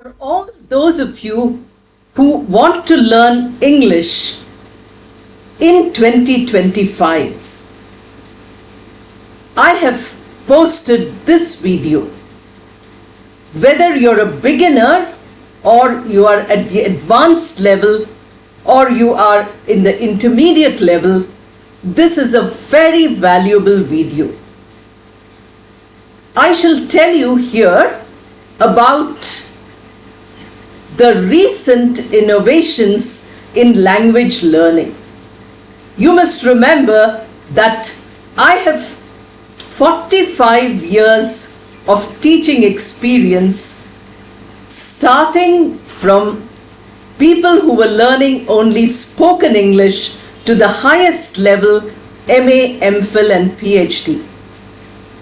For all those of you who want to learn English in 2025, I have posted this video. Whether you're a beginner or you are at the advanced level or you are in the intermediate level, this is a very valuable video. I shall tell you here about the recent innovations in language learning. You must remember that I have 45 years of teaching experience, starting from people who were learning only spoken English to the highest level, MA, MPhil and PhD.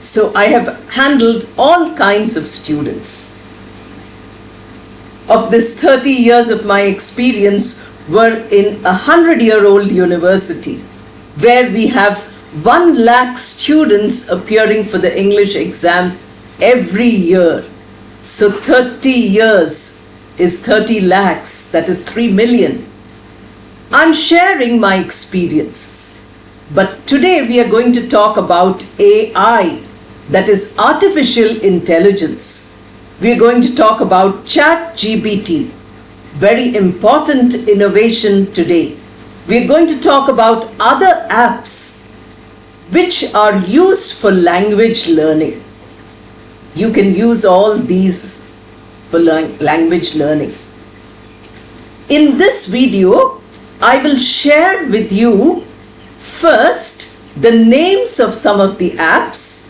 So I have handled all kinds of students. Of this 30 years of my experience were in a 100-year-old university where we have 1 lakh students appearing for the English exam every year. So 30 years is 30 lakhs, that is 3 million. I'm sharing my experiences. But today we are going to talk about AI, that is artificial intelligence. We are going to talk about ChatGPT, very important innovation today. We are going to talk about other apps which are used for language learning. You can use all these for language learning. In this video, I will share with you first the names of some of the apps,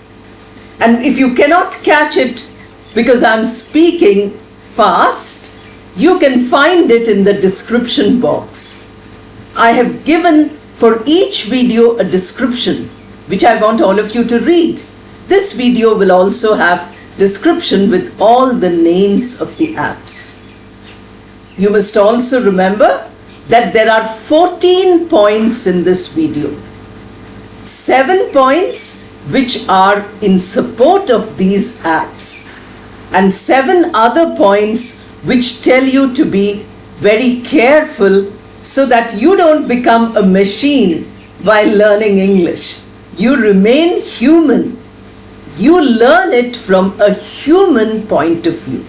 and if you cannot catch it because I'm speaking fast, you can find it in the description box. I have given for each video a description which I want all of you to read. This video will also have description with all the names of the apps. You must also remember that there are 14 points in this video. 7 points which are in support of these apps, and 7 other points which tell you to be very careful so that you don't become a machine while learning English. You remain human. You learn it from a human point of view.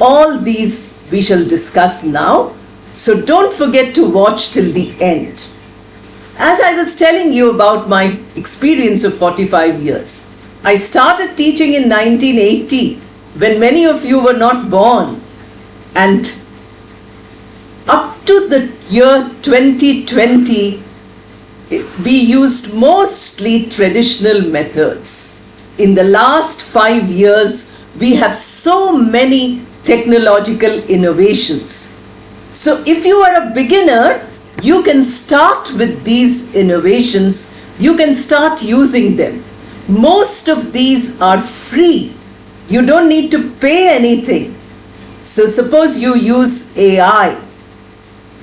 All these we shall discuss now, so don't forget to watch till the end. As I was telling you about my experience of 45 years, I started teaching in 1980 when many of you were not born, and up to the year 2020 we used mostly traditional methods. In the last 5 years we have so many technological innovations. So if you are a beginner, you can start with these innovations, you can start using them. Most of these are free. You don't need to pay anything. So suppose you use AI,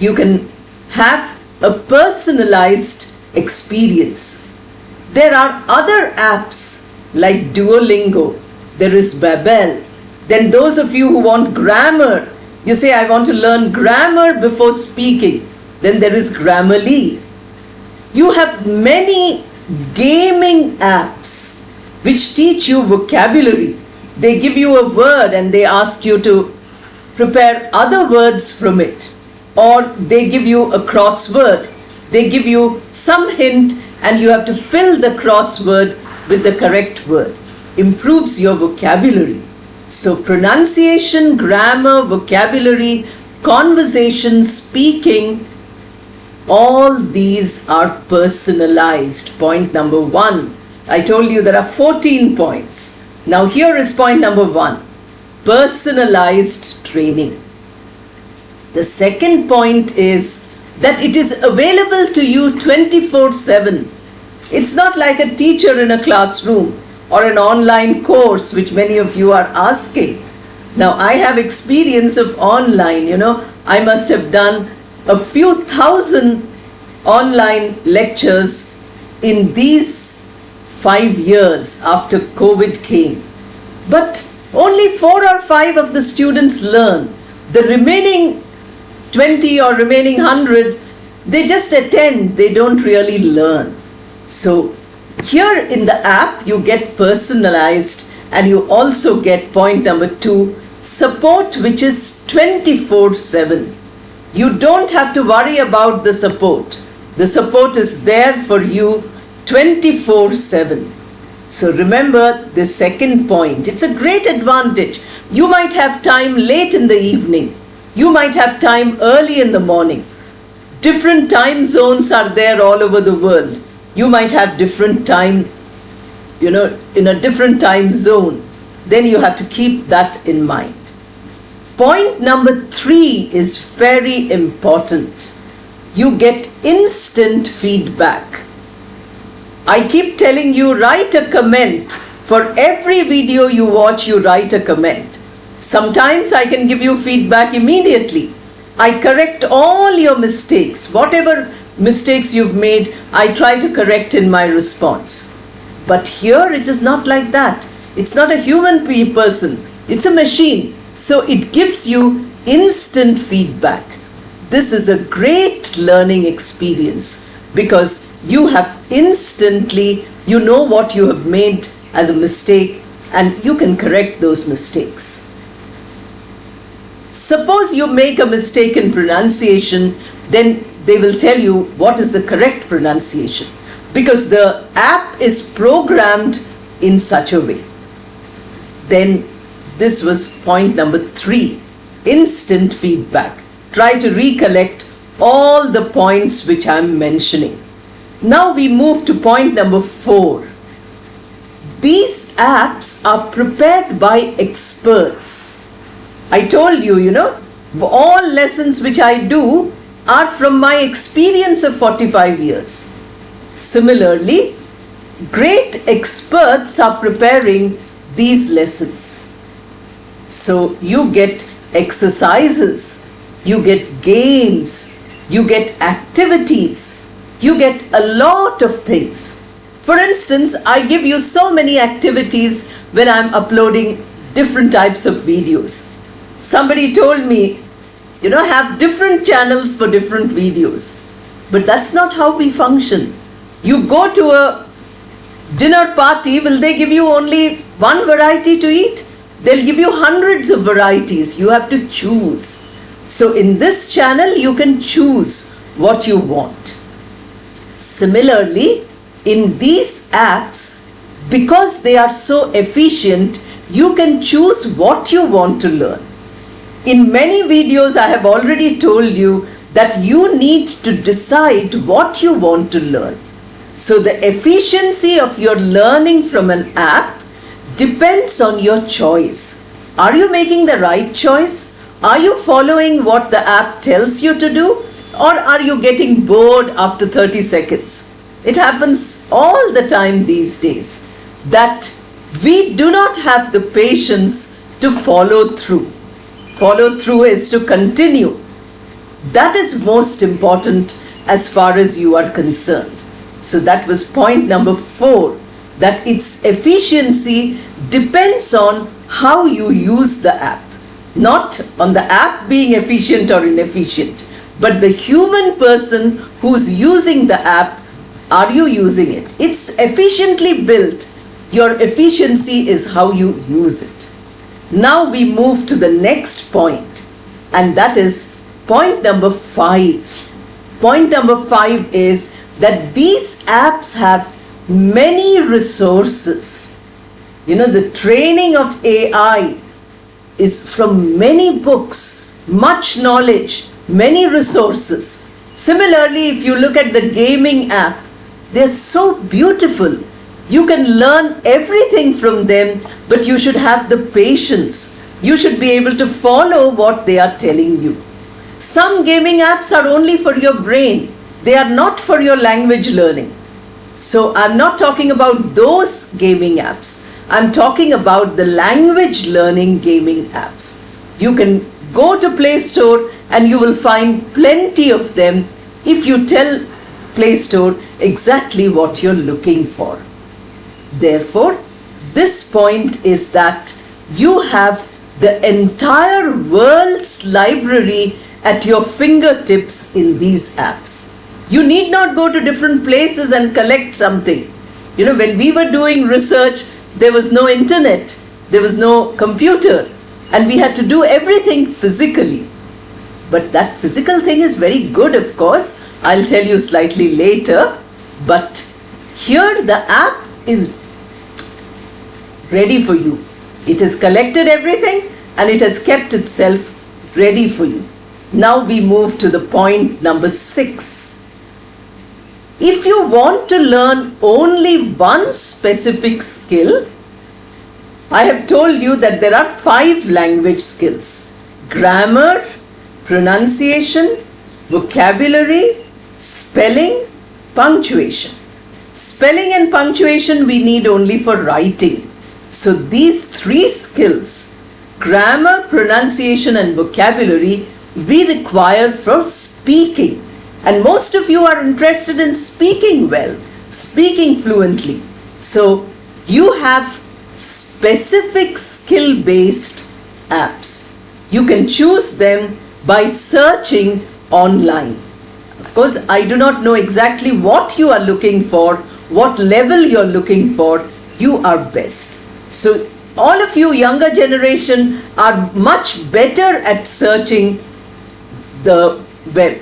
you can have a personalized experience. There are other apps like Duolingo, there is Babbel. Then those of you who want grammar, you say I want to learn grammar before speaking, then there is Grammarly. You have many gaming apps which teach you vocabulary. They give you a word and they ask you to prepare other words from it, or they give you a crossword. They give you some hint and you have to fill the crossword with the correct word. Improves your vocabulary. So pronunciation, grammar, vocabulary, conversation, speaking, all these are personalized. Point number 1. I told you there are 14 points. Now here is point number 1. Personalized training. The second point is that it is available to you 24/7. It's not like a teacher in a classroom or an online course which many of you are asking. Now I have experience of online, I must have done a few thousand online lectures in these 5 years after COVID came. But only 4 or 5 of the students learn. The remaining 20 or remaining 100, they just attend, they don't really learn. So here in the app, you get personalized, and you also get point number 2, support, which is 24/7. You don't have to worry about the support. The support is there for you 24/7. So remember the second point. It's a great advantage. You might have time late in the evening. You might have time early in the morning. Different time zones are there all over the world. You might have different time, in a different time zone. Then you have to keep that in mind. Point number 3 is very important. You get instant feedback. I keep telling you, write a comment. For every video you watch, you write a comment. Sometimes I can give you feedback immediately. I correct all your mistakes. Whatever mistakes you've made, I try to correct in my response. But here it is not like that. It's not a human person. It's a machine. So it gives you instant feedback. This is a great learning experience because you have instantly, you know what you have made as a mistake and you can correct those mistakes. Suppose you make a mistake in pronunciation, then they will tell you what is the correct pronunciation because the app is programmed in such a way. Then this was point number 3, instant feedback. Try to recollect all the points which I am mentioning. Now we move to point number 4. These apps are prepared by experts. I told you, all lessons which I do are from my experience of 45 years. Similarly, great experts are preparing these lessons. So you get exercises, you get games, you get activities, you get a lot of things. For instance, I give you so many activities when I'm uploading different types of videos. Somebody told me, have different channels for different videos. But that's not how we function. You go to a dinner party, will they give you only one variety to eat? They'll give you hundreds of varieties. You have to choose. So in this channel, you can choose what you want. Similarly, in these apps, because they are so efficient, you can choose what you want to learn. In many videos, I have already told you that you need to decide what you want to learn. So the efficiency of your learning from an app depends on your choice. Are you making the right choice? Are you following what the app tells you to do? Or are you getting bored after 30 seconds? It happens all the time these days that we do not have the patience to follow through. Follow through is to continue. That is most important as far as you are concerned. So that was point number 4, that its efficiency depends on how you use the app. Not on the app being efficient or inefficient, but the human person who's using the app, are you using it? It's efficiently built. Your efficiency is how you use it. Now we move to the next point, and that is point number 5. Point number 5 is that these apps have many resources. The training of AI is from many books, much knowledge, many resources. Similarly, if you look at the gaming app, they're so beautiful. You can learn everything from them, but you should have the patience. You should be able to follow what they are telling you. Some gaming apps are only for your brain. They are not for your language learning. So I'm not talking about those gaming apps. I'm talking about the language learning gaming apps. You can go to Play Store and you will find plenty of them if you tell Play Store exactly what you're looking for. Therefore, this point is that you have the entire world's library at your fingertips in these apps. You need not go to different places and collect something. When we were doing research, there was no internet, there was no computer, and we had to do everything physically. But that physical thing is very good, of course. I'll tell you slightly later. But here the app is ready for you. It has collected everything and it has kept itself ready for you. Now we move to the point number 6. If you want to learn only one specific skill, I have told you that there are 5 language skills: grammar, pronunciation, vocabulary, spelling, punctuation. Spelling and punctuation we need only for writing. So these 3 skills, grammar, pronunciation and vocabulary, we require for speaking. And most of you are interested in speaking well, speaking fluently. So you have specific skill-based apps. You can choose them by searching online. Of course, I do not know exactly what you are looking for, what level you are looking for. You are best. So all of you younger generation are much better at searching the web.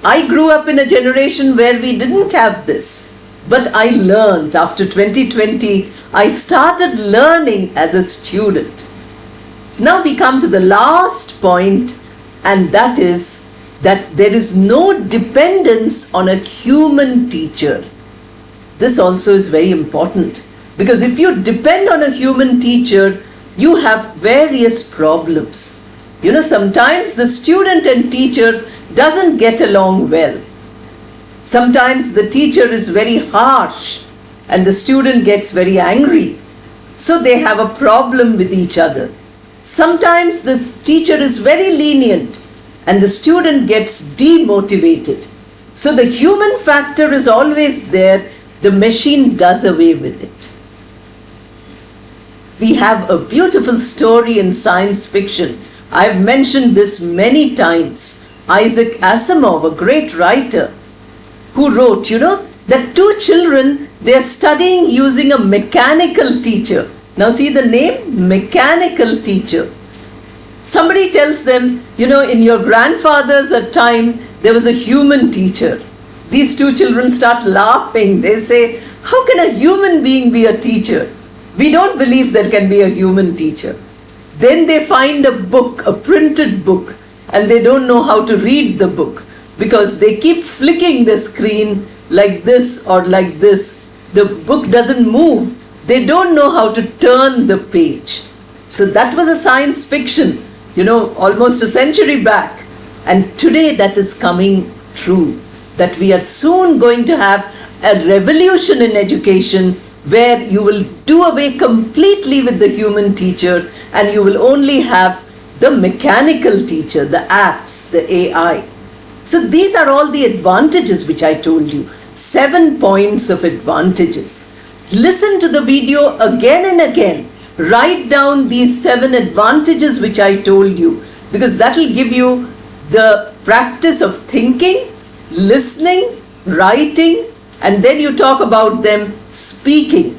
I grew up in a generation where we didn't have this, but I learned. After 2020, I started learning as a student. Now we come to the last point, and that is that there is no dependence on a human teacher. This also is very important, because if you depend on a human teacher, you have various problems. Sometimes the student and teacher doesn't get along well. Sometimes the teacher is very harsh and the student gets very angry. So they have a problem with each other. Sometimes the teacher is very lenient and the student gets demotivated. So the human factor is always there. The machine does away with it. We have a beautiful story in science fiction. I've mentioned this many times. Isaac Asimov, a great writer, who wrote, that 2 children, they're studying using a mechanical teacher. Now see the name, mechanical teacher. Somebody tells them, in your grandfather's time, there was a human teacher. These 2 children start laughing. They say, how can a human being be a teacher? We don't believe there can be a human teacher. Then they find a book, a printed book, and they don't know how to read the book because they keep flicking the screen like this or like this. The book doesn't move. They don't know how to turn the page. So that was a science fiction, almost a century back. And today that is coming true, that we are soon going to have a revolution in education where you will do away completely with the human teacher and you will only have the mechanical teacher, the apps, the AI. So these are all the advantages which I told you. 7 points of advantages. Listen to the video again and again. Write down these 7 advantages which I told you, because that will give you the practice of thinking, listening, writing, and then you talk about them speaking.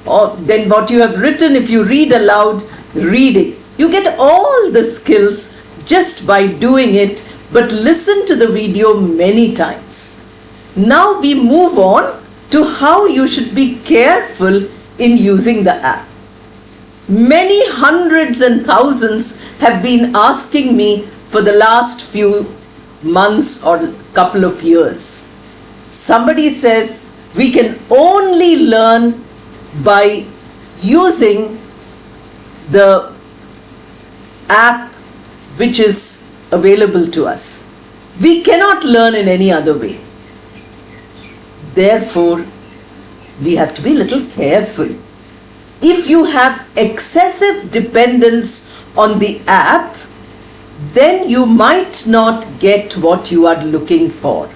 Or then what you have written, if you read aloud, reading. You get all the skills just by doing it, but listen to the video many times. Now we move on to how you should be careful in using the app. Many hundreds and thousands have been asking me for the last few months or couple of years. Somebody says we can only learn by using the app which is available to us. We cannot learn in any other way. Therefore, we have to be a little careful. If you have excessive dependence on the app, then you might not get what you are looking for,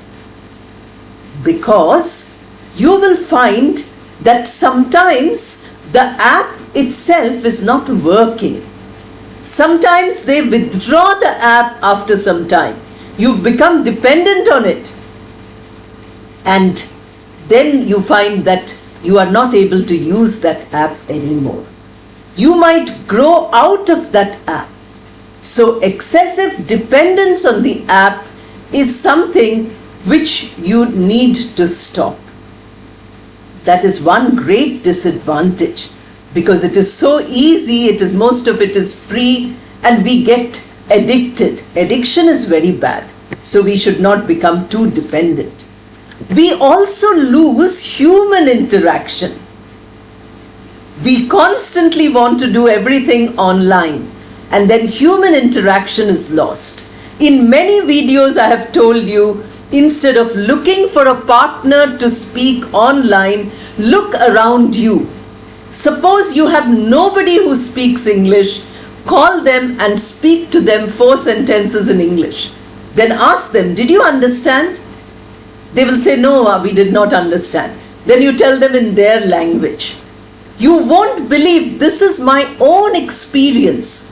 because you will find that sometimes the app itself is not working. Sometimes they withdraw the app after some time. You've become dependent on it. And then you find that you are not able to use that app anymore. You might grow out of that app. So excessive dependence on the app is something which you need to stop. That is one great disadvantage, because it is so easy, most of it is free, and we get addicted. Addiction is very bad, so we should not become too dependent. We also lose human interaction. We constantly want to do everything online, and then human interaction is lost. In many videos I have told you, instead of looking for a partner to speak online, look around you. Suppose you have nobody who speaks English, call them and speak to them 4 sentences in English. Then ask them, did you understand? They will say, no, we did not understand. Then you tell them in their language. You won't believe, this is my own experience.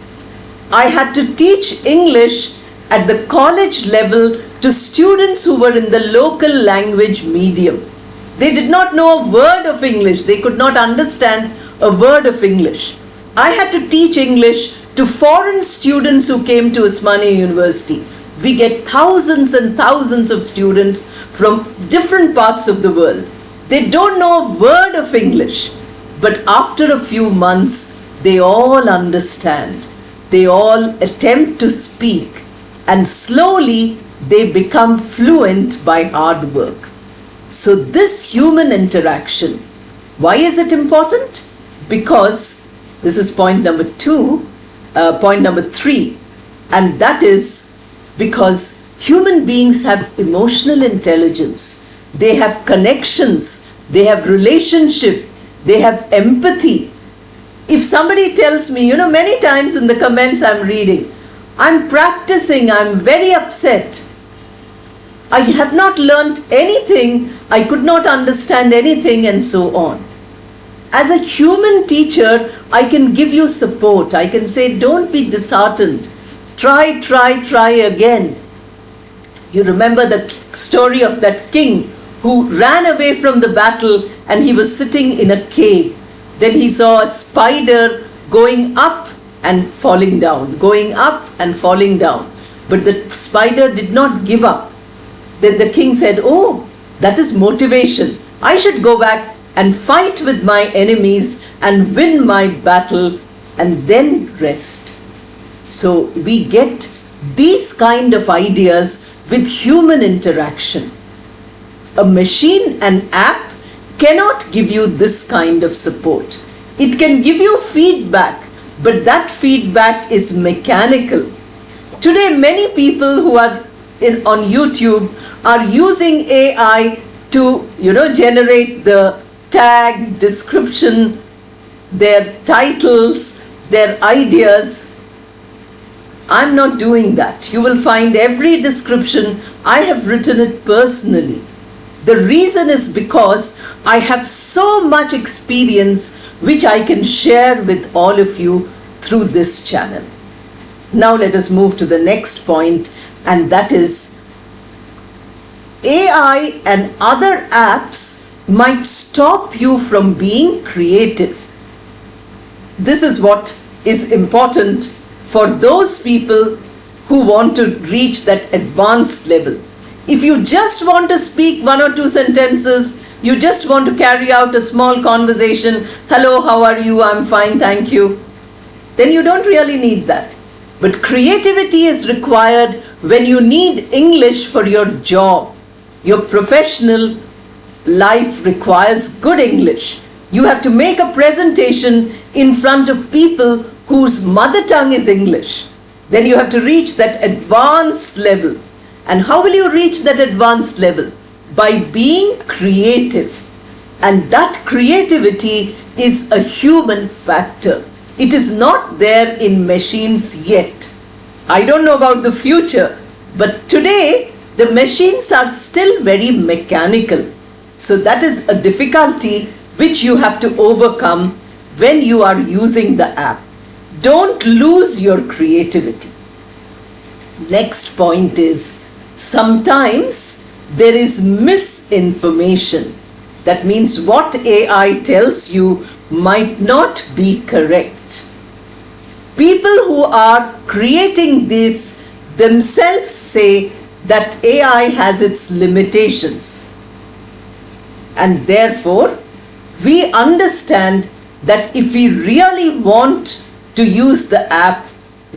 I had to teach English at the college level to students who were in the local language medium. They did not know a word of English. They could not understand a word of English. I had to teach English to foreign students who came to Osmania University. We get thousands and thousands of students from different parts of the world. They don't know a word of English. But after a few months, they all understand. They all attempt to speak. And slowly, they become fluent by hard work. So this human interaction, why is it important? Because this is point number 3, and that is because human beings have emotional intelligence, they have connections, they have relationship, they have empathy. If somebody tells me, many times in the comments I'm reading, I'm practicing, I'm very upset, I have not learnt anything, I could not understand anything, and so on. As a human teacher, I can give you support. I can say, don't be disheartened. Try again. You remember the story of that king who ran away from the battle and he was sitting in a cave. Then he saw a spider going up and falling down, going up and falling down. But the spider did not give up. Then the king said, oh, that is motivation. I should go back and fight with my enemies and win my battle and then rest. So we get these kind of ideas with human interaction. A machine, an app, cannot give you this kind of support. It can give you feedback, but that feedback is mechanical. Today, many people who are on YouTube are using AI to, generate the tag, description, their titles, their ideas. I'm not doing that. You will find every description, I have written it personally. The reason is because I have so much experience which I can share with all of you through this channel. Now let us move to the next point, and that is AI and other apps might stop you from being creative. This is what is important for those people who want to reach that advanced level. If you just want to speak 1 or 2 sentences, you just want to carry out a small conversation, hello, how are you, I'm fine, thank you, then you don't really need that. But creativity is required when you need English for your job. Your professional life requires good English. You have to make a presentation in front of people whose mother tongue is English. Then you have to reach that advanced level. And how will you reach that advanced level? By being creative. And that creativity is a human factor. It is not there in machines yet. I don't know about the future, but today the machines are still very mechanical. So that is a difficulty which you have to overcome when you are using the app. Don't lose your creativity. Next point is, sometimes there is misinformation. That means what AI tells you might not be correct. People who are creating this themselves say that AI has its limitations. And therefore, we understand that if we really want to use the app,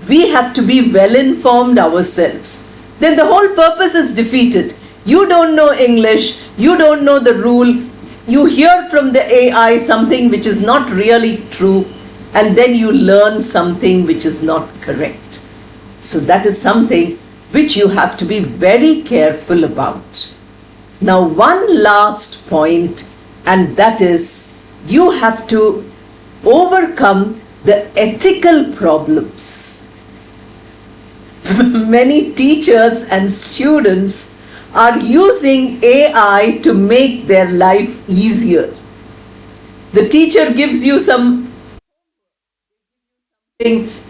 we have to be well informed ourselves. Then the whole purpose is defeated. You don't know English, you don't know the rule, you hear from the AI something which is not really true, and then you learn something which is not correct. So that is something which you have to be very careful about. Now, one last point, and that is, you have to overcome the ethical problems. Many teachers and students are using AI to make their life easier. The teacher gives you something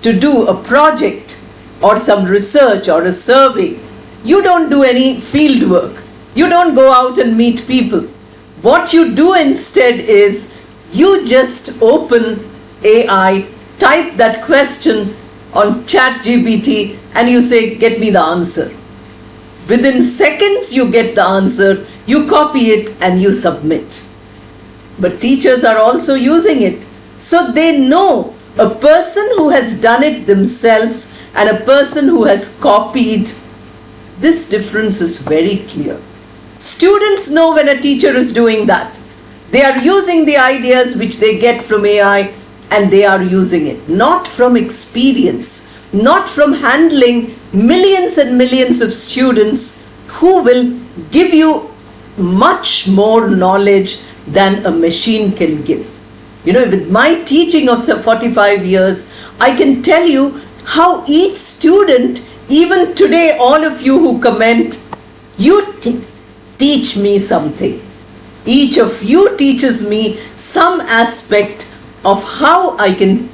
to do, a project or some research or a survey. You don't do any field work. You don't go out and meet people. What you do instead is you just open AI, type that question on ChatGPT, and you say, get me the answer. Within seconds you get the answer, you copy it and you submit. But teachers are also using it. So they know a person who has done it themselves and a person who has copied. This difference is very clear. Students know when a teacher is doing that. They are using the ideas which they get from AI, and they are using it not from experience, not from handling millions and millions of students who will give you much more knowledge than a machine can give. You know, with my teaching of 45 years, I can tell you how each student, even today, all of you who comment, you teach me something. Each of you teaches me some aspect of how I can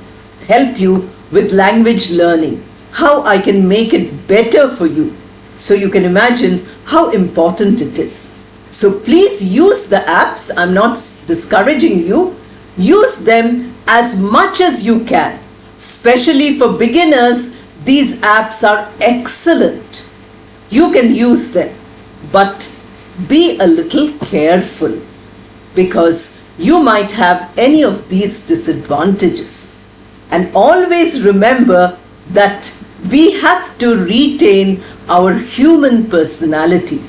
help you with language learning, how I can make it better for you. So you can imagine how important it is. So please use the apps. I'm not discouraging you. Use them as much as you can. Especially for beginners, these apps are excellent. You can use them, but be a little careful, because you might have any of these disadvantages. And always remember that we have to retain our human personality.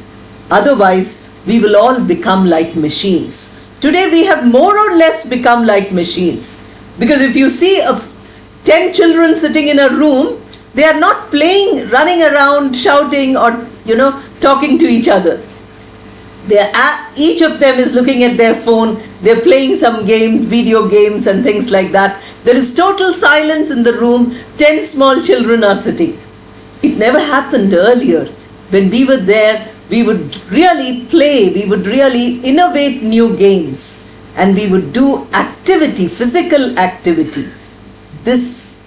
Otherwise, we will all become like machines. Today we have more or less become like machines. Because if you see 10 children sitting in a room, they are not playing, running around, shouting or, talking to each other. Each of them is looking at their phone, they're playing some games, video games and things like that. There is total silence in the room, 10 small children are sitting. It never happened earlier. When we were there, we would really play, we would really innovate new games, and we would do activity, physical activity. This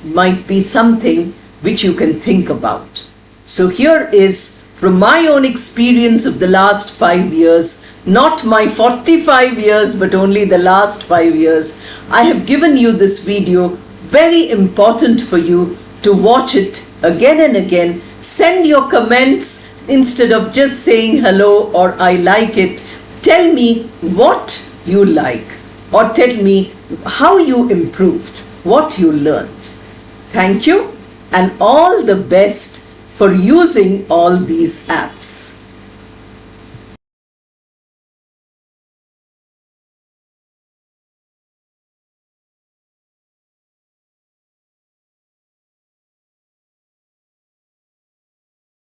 might be something which you can think about. So here is, from my own experience of the last 5 years, not my 45 years, but only the last 5 years, I have given you this video, very important for you to watch it again and again. Send your comments instead of just saying hello or I like it. Tell me what you like, or tell me how you improved, what you learned. Thank you, and all the best for using all these apps.